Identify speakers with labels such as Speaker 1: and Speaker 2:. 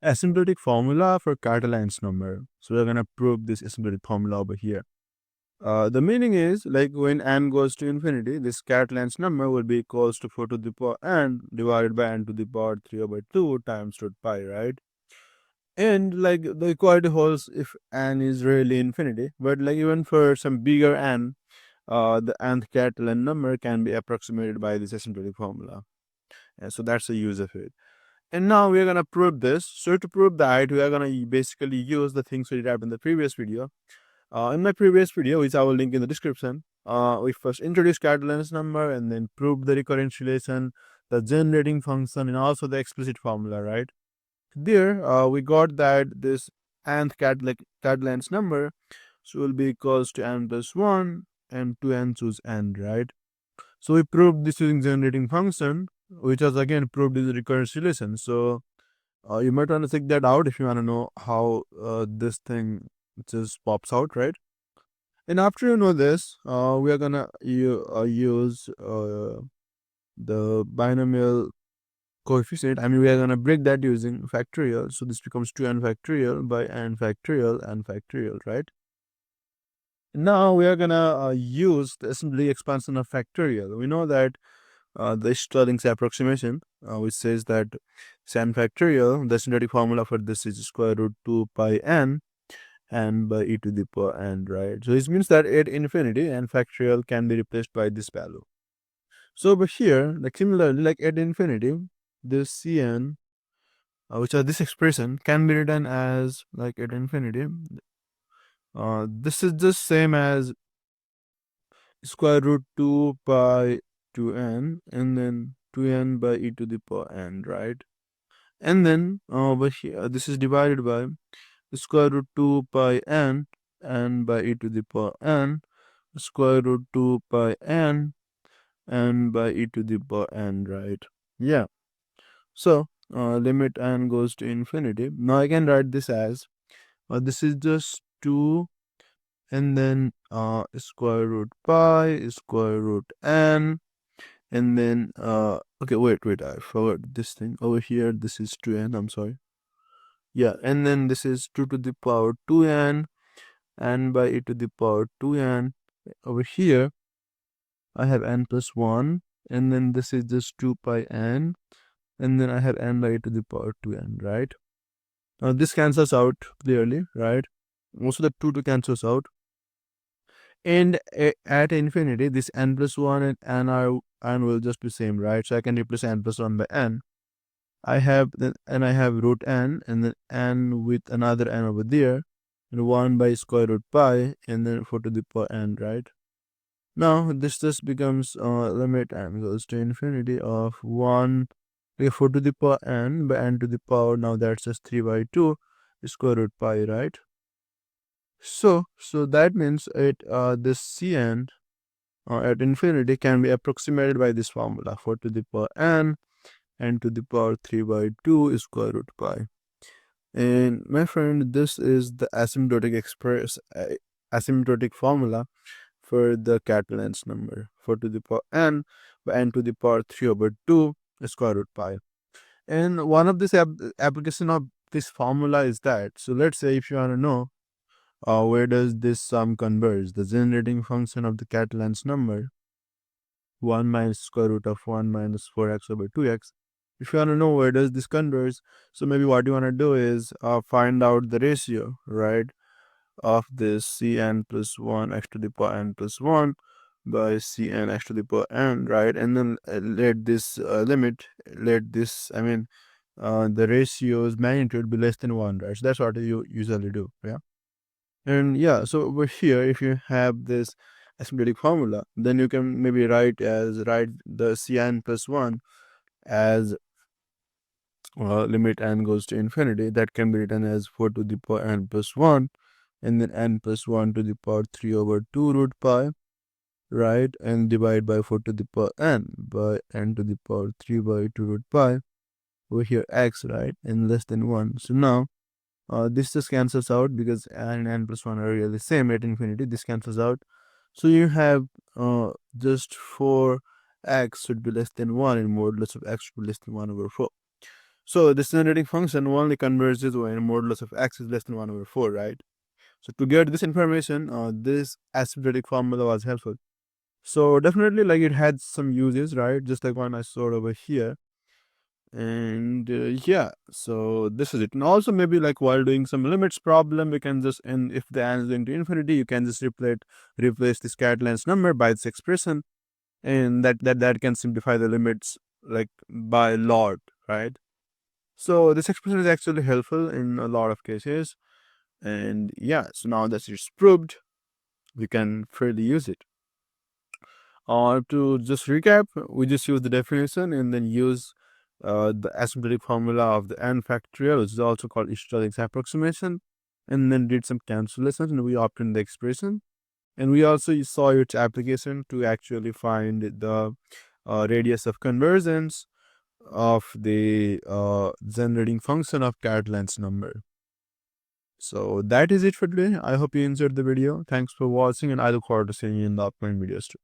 Speaker 1: asymptotic formula for Catalan's number. So we're gonna prove this asymptotic formula over here. The meaning is like when n goes to infinity, this Catalan's number will be equals to 4 to the power n divided by n to the power 3 over 2 times root pi, right? And like the equality holds if n is really infinity, but like even for some bigger n, the nth Catalan number can be approximated by this asymptotic formula. And so that's the use of it. And now we're gonna prove this. So to prove that, we are gonna basically use the things we did in the previous video. In my previous video, which I will link in the description, we first introduced Catalan's number and then proved the recurrence relation, the generating function, and also the explicit formula, right? There, we got that this nth Catalan's number so will be equals to n plus 1 and 2n choose n, right? So we proved this using generating function, which was again proved is a recurrence relation. So you might want to check that out if you want to know how this thing just pops out, right? And after you know this, we are gonna use the binomial coefficient. I mean, we are gonna break that using factorial. So this becomes 2n factorial by n factorial, right? Now we are gonna use the assembly expansion of factorial. We know that the Stirling's approximation, which says that n factorial, the synthetic formula for this is square root 2 pi n by e to the power n, right? So this means that at infinity, n factorial can be replaced by this value. So over here, like similarly, like at infinity, this cn, which are this expression, can be written as like at infinity. This is just same as square root 2 pi 2n and then 2n by e to the power n, right? And then over here, this is divided by square root 2 pi n by e to the power n, square root 2 pi n by e to the power n, right? Yeah. So limit n goes to infinity. Now I can write this as this is just 2 and then square root pi square root n and then okay, wait, I forgot this thing over here. This is 2n, I'm sorry. Yeah, and then this is 2 to the power 2n by e to the power 2n. Over here I have n plus 1 and then this is just 2 pi n and then I have n by e to the power 2n, right? Now this cancels out clearly, right? Also the 2 cancels out. And at infinity, this n plus 1 and n will just be same, right? So I can replace n plus 1 by n. I have root n and then n with another n over there and 1 by square root pi and then 4 to the power n, right? Now this just becomes limit n goes to infinity of 1 4 to the power n by n to the power, now that's just 3 by 2 square root pi, right? So that means this cn at infinity can be approximated by this formula 4 to the power n to the power 3 by 2 square root pi. And my friend, this is the asymptotic formula for the Catalan's number 4 to the power n by n to the power 3 over 2 square root pi. And one of this application of this formula is that, so let's say if you want to know where does this sum converge, the generating function of the Catalan's number 1 minus square root of 1 minus 4x over 2x. If you want to know where does this converge, so maybe what you want to do is find out the ratio, right, of this cn plus 1 x to the power n plus 1 by cn x to the power n, right? And then let this the ratio's magnitude be less than 1, right? So that's what you usually do, yeah? And yeah, so over here, if you have this asymptotic formula, then you can maybe write the cn plus 1 as limit n goes to infinity. That can be written as 4 to the power n plus 1 and then n plus 1 to the power 3 over 2 root pi, right? And divide by 4 to the power n by n to the power 3 by 2 root pi over here x, right? And less than 1. So now this just cancels out because n and n plus 1 are really same at infinity. This cancels out. So you have just 4x should be less than 1 and modulus of x should be less than 1 over 4. So this generating function only converges when modulus of x is less than 1/4, right? So to get this information, this asymptotic formula was helpful. So definitely, like, it had some uses, right? Just like one I showed over here. And yeah, so this is it. And also maybe like while doing some limits problem, we can just, and if the n is going to infinity, you can just replace this Catalan's number by this expression, and that can simplify the limits like by a lot, right? So this expression is actually helpful in a lot of cases. And yeah, so now that it's proved, we can freely use it. To just recap, we just use the definition and then use the asymptotic formula of the n factorial, which is also called Asymptotic approximation, and then did some cancellations and we obtained the expression. And we also saw its application to actually find the radius of convergence of the generating function of Catalan's number. So that is it for today. I hope you enjoyed the video. Thanks for watching, and I look forward to seeing you in the upcoming videos too.